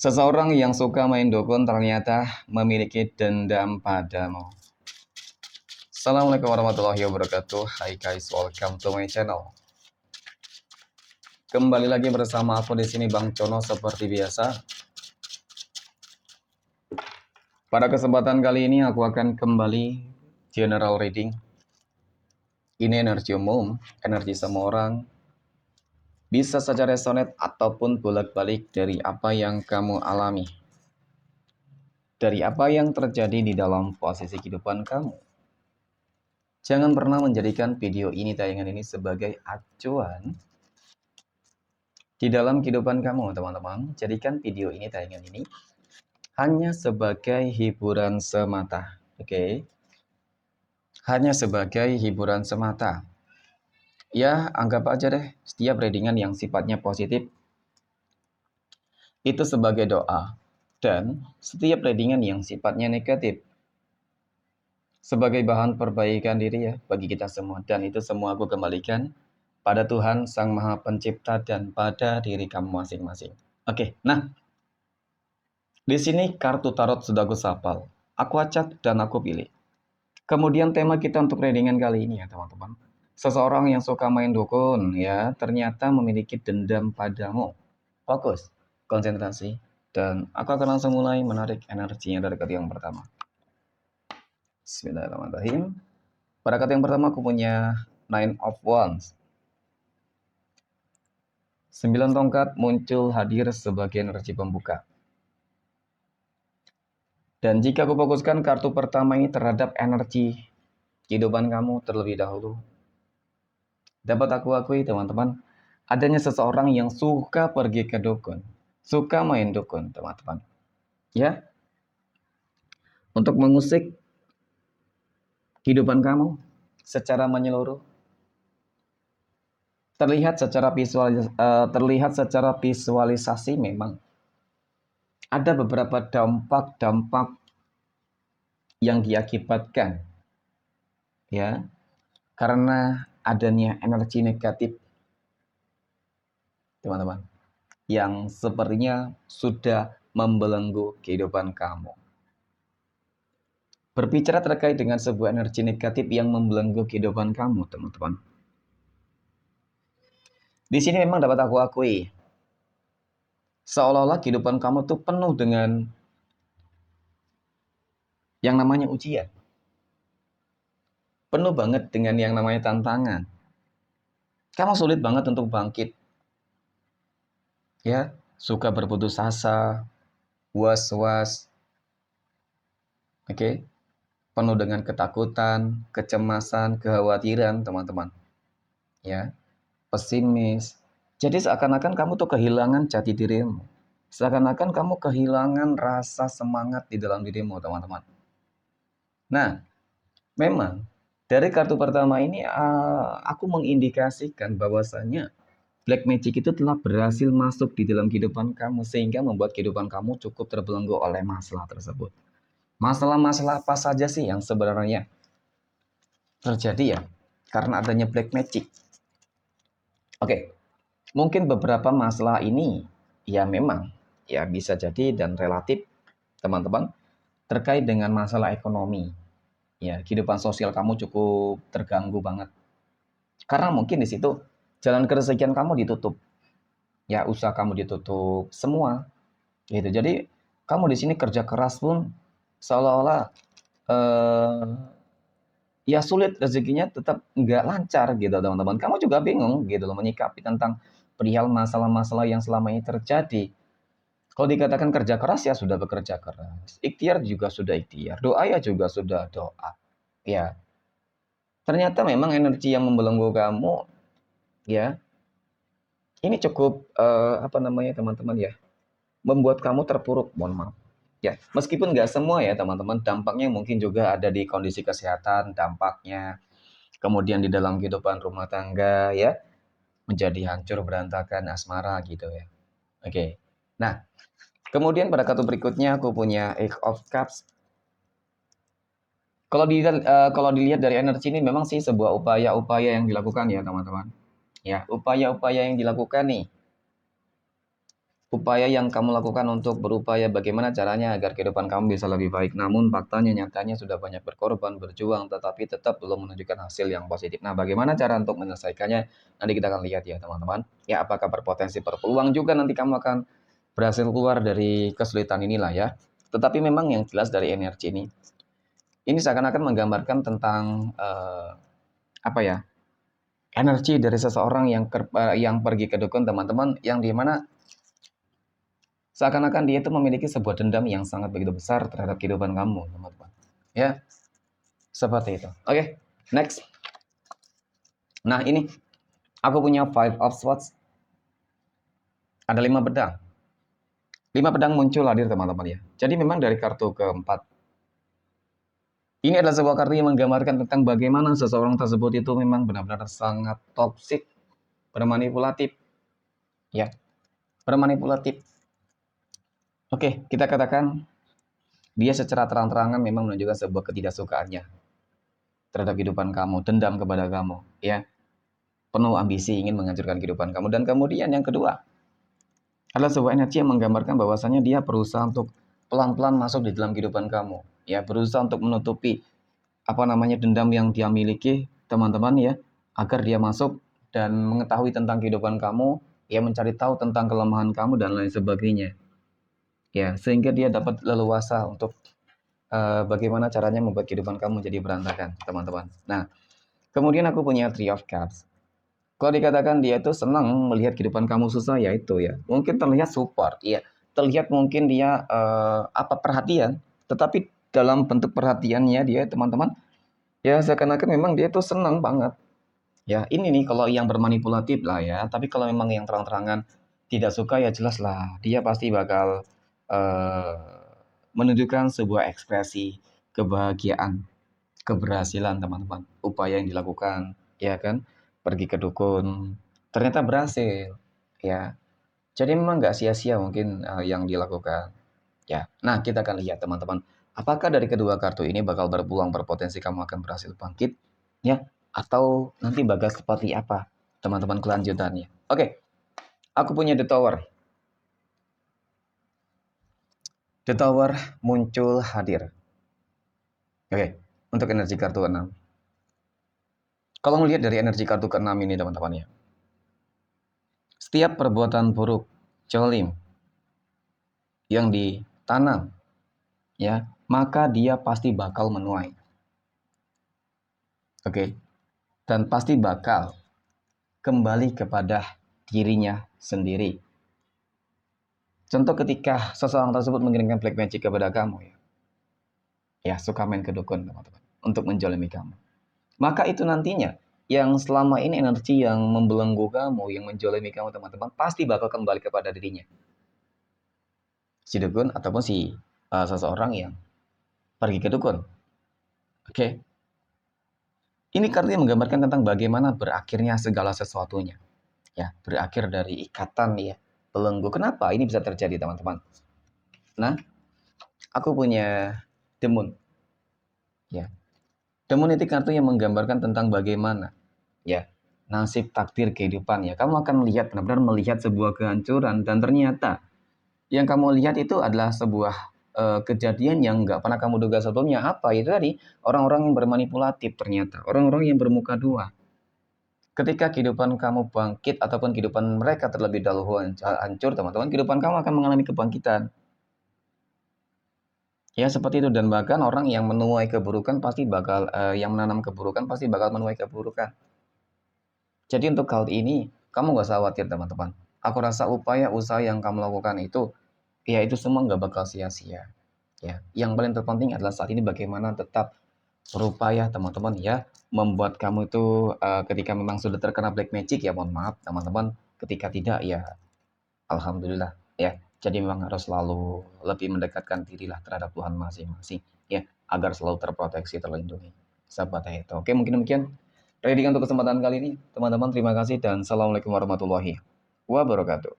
Seseorang yang suka main dukun ternyata memiliki dendam padamu. Assalamualaikum warahmatullahi wabarakatuh. Hai guys, welcome to my channel. Kembali lagi bersama aku di sini Bang Cono seperti biasa. Pada kesempatan kali ini aku akan kembali general reading. Ini energi umum, energi semua orang. Bisa saja resonate ataupun bolak-balik dari apa yang kamu alami. Dari apa yang terjadi di dalam posisi kehidupan kamu. Jangan pernah menjadikan video ini, tayangan ini sebagai acuan di dalam kehidupan kamu, teman-teman. Jadikan video ini, tayangan ini hanya sebagai hiburan semata. Oke? Hanya sebagai hiburan semata. Ya, anggap aja deh setiap readingan yang sifatnya positif itu sebagai doa. Dan setiap readingan yang sifatnya negatif sebagai bahan perbaikan diri ya bagi kita semua. Dan itu semua aku kembalikan pada Tuhan Sang Maha Pencipta dan pada diri kamu masing-masing. Oke, nah di sini kartu tarot sudah aku sapal, aku acak dan aku pilih. Kemudian tema kita untuk readingan kali ini ya teman-teman. Seseorang yang suka main dukun ya ternyata memiliki dendam padamu. Fokus, konsentrasi, dan aku akan langsung mulai menarik energinya dari kartu yang pertama. Bismillahirrahmanirrahim. Pada kartu yang pertama aku punya Nine of Wands. 9 tongkat muncul hadir sebagai energi pembuka. Dan jika aku fokuskan kartu pertama ini terhadap energi kehidupan kamu terlebih dahulu, dapat aku akui teman-teman, adanya seseorang yang suka pergi ke dukun, suka main dukun teman-teman. Ya, untuk mengusik kehidupan kamu secara menyeluruh. Terlihat secara visualisasi memang ada beberapa dampak-dampak yang diakibatkan ya karena adanya energi negatif teman-teman yang sepertinya sudah membelenggu kehidupan kamu. Berbicara terkait dengan sebuah energi negatif yang membelenggu kehidupan kamu teman-teman, di sini memang dapat aku akui seolah-olah kehidupan kamu tuh penuh dengan yang namanya ujian. Penuh banget dengan yang namanya tantangan. Kamu sulit banget untuk bangkit. Ya, suka berputus asa, was-was. Oke. Penuh dengan ketakutan, kecemasan, kekhawatiran, teman-teman. Ya, pesimis. Jadi seakan-akan kamu tuh kehilangan jati dirimu. Seakan-akan kamu kehilangan rasa semangat di dalam dirimu, teman-teman. Nah, memang dari kartu pertama ini aku mengindikasikan bahwasanya Black Magic itu telah berhasil masuk di dalam kehidupan kamu sehingga membuat kehidupan kamu cukup terbelenggu oleh masalah tersebut. Masalah-masalah apa saja sih yang sebenarnya terjadi ya karena adanya Black Magic? Oke, mungkin beberapa masalah ini ya memang ya bisa jadi dan relatif teman-teman terkait dengan masalah ekonomi. Ya, kehidupan sosial kamu cukup terganggu banget. Karena mungkin di situ jalan keresahan kamu ditutup. Ya, usaha kamu ditutup semua. Gitu. Jadi, kamu di sini kerja keras pun seolah-olah ya sulit, rezekinya tetap nggak lancar gitu teman-teman. Kamu juga bingung gitu loh menyikapi tentang perihal masalah-masalah yang selama ini terjadi. Kalau dikatakan kerja keras ya sudah bekerja keras. Ikhtiar juga sudah ikhtiar. Doa ya juga sudah doa. Ya. Ternyata memang energi yang membelenggu kamu ya. Ini cukup apa namanya teman-teman ya. Membuat kamu terpuruk, mohon maaf. Ya, meskipun nggak semua ya teman-teman, dampaknya mungkin juga ada di kondisi kesehatan, dampaknya. Kemudian di dalam kehidupan rumah tangga ya, menjadi hancur berantakan asmara gitu ya. Oke. Nah, kemudian pada kartu berikutnya aku punya Eight of Cups. Kalau dilihat dari energi ini memang sih sebuah upaya-upaya yang dilakukan ya teman-teman. Ya, upaya-upaya yang dilakukan nih. upaya yang kamu lakukan untuk berupaya bagaimana caranya agar kehidupan kamu bisa lebih baik. Namun faktanya nyatanya sudah banyak berkorban, berjuang, tetapi tetap belum menunjukkan hasil yang positif. Nah, bagaimana cara untuk menyelesaikannya? Nanti kita akan lihat ya teman-teman. Ya, apakah berpotensi berpeluang juga nanti kamu akan berhasil keluar dari kesulitan inilah ya. Tetapi memang yang jelas dari energi ini seakan-akan menggambarkan tentang apa ya? Energi dari seseorang yang pergi ke dukun teman-teman, yang dimana seakan-akan dia itu memiliki sebuah dendam yang sangat begitu besar terhadap kehidupan kamu, teman-teman. Ya, seperti itu. Oke, next. Nah, ini aku punya Five of Swords. Ada 5 pedang. 5 pedang muncul hadir, teman-teman ya. Jadi memang dari kartu keempat. Ini adalah sebuah kartu yang menggambarkan tentang bagaimana seseorang tersebut itu memang benar-benar sangat toksik, bermanipulatif. Ya, bermanipulatif. Oke, kita katakan dia secara terang-terangan memang menunjukkan sebuah ketidaksukaannya terhadap kehidupan kamu, dendam kepada kamu, ya. Penuh ambisi ingin menghancurkan kehidupan kamu. Dan kemudian yang kedua adalah sebuah energi yang menggambarkan bahwasanya dia berusaha untuk pelan-pelan masuk di dalam kehidupan kamu, ya, berusaha untuk menutupi dendam yang dia miliki, teman-teman ya, agar dia masuk dan mengetahui tentang kehidupan kamu, ya, mencari tahu tentang kelemahan kamu dan lain sebagainya, ya, sehingga dia dapat leluasa untuk bagaimana caranya membuat kehidupan kamu jadi berantakan, teman-teman. Nah, kemudian aku punya Three of Cups. Kalau dikatakan dia itu senang melihat kehidupan kamu susah, ya itu ya. Mungkin terlihat support, ya. Terlihat mungkin dia perhatian, tetapi dalam bentuk perhatiannya dia, teman-teman, ya seakan-akan memang dia itu senang banget. Ya, ini nih kalau yang bermanipulatif lah ya. Tapi kalau memang yang terang-terangan tidak suka, ya jelas lah dia pasti bakal eh, menunjukkan sebuah ekspresi kebahagiaan, keberhasilan, teman-teman. Upaya yang dilakukan, ya kan? Pergi ke dukun, ternyata berhasil, ya. Jadi memang nggak sia-sia mungkin yang dilakukan, ya. Nah, kita akan lihat, teman-teman, apakah dari kedua kartu ini bakal berpeluang berpotensi kamu akan berhasil bangkit, ya, atau nanti bakal seperti apa, teman-teman, kelanjutannya. Oke, aku punya The Tower. The Tower muncul hadir. Oke, untuk energi kartu 6. Kalau melihat dari energi kartu ke-6 ini, teman-teman ya, setiap perbuatan buruk, jolim, yang ditanam, ya, maka dia pasti bakal menuai. Oke, dan pasti bakal kembali kepada dirinya sendiri. Contoh ketika seseorang tersebut mengirimkan black magic kepada kamu, ya suka main ke dukun, teman-teman, untuk menjolimi kamu. Maka itu nantinya yang selama ini energi yang membelenggu kamu, yang menjolimi kamu, teman-teman, pasti bakal kembali kepada dirinya, si dukun ataupun si seseorang yang pergi ke dukun. Oke, ini kartu yang menggambarkan tentang bagaimana berakhirnya segala sesuatunya, ya, berakhir dari ikatan, ya, belenggu. Kenapa ini bisa terjadi, teman-teman? Nah, aku punya The Moon, ya. The Moon itu kartu yang menggambarkan tentang bagaimana, ya, nasib takdir kehidupan, ya. Kamu akan melihat, benar-benar melihat sebuah kehancuran, dan ternyata yang kamu lihat itu adalah sebuah kejadian yang nggak pernah kamu duga sebelumnya. Apa itu tadi? Orang-orang yang bermanipulatif, ternyata orang-orang yang bermuka dua. Ketika kehidupan kamu bangkit ataupun kehidupan mereka terlebih dahulu hancur, teman-teman, kehidupan kamu akan mengalami kebangkitan. Ya, seperti itu. Dan bahkan orang yang menuai keburukan pasti bakal yang menanam keburukan pasti bakal menuai keburukan. Jadi untuk hal ini kamu nggak usah khawatir, teman-teman. Aku rasa upaya usaha yang kamu lakukan itu, ya, itu semua nggak bakal sia-sia. Ya, yang paling terpenting adalah saat ini bagaimana tetap berupaya, teman-teman, ya, membuat kamu itu ketika memang sudah terkena black magic, ya mohon maaf, teman-teman. Ketika tidak, ya alhamdulillah, ya. Jadi memang harus selalu lebih mendekatkan dirilah terhadap Tuhan masing-masing, ya, agar selalu terproteksi, terlindungi. Sahabat itu. Oke, mungkin demikian reading untuk kesempatan kali ini, teman-teman. Terima kasih dan assalamualaikum warahmatullahi wabarakatuh.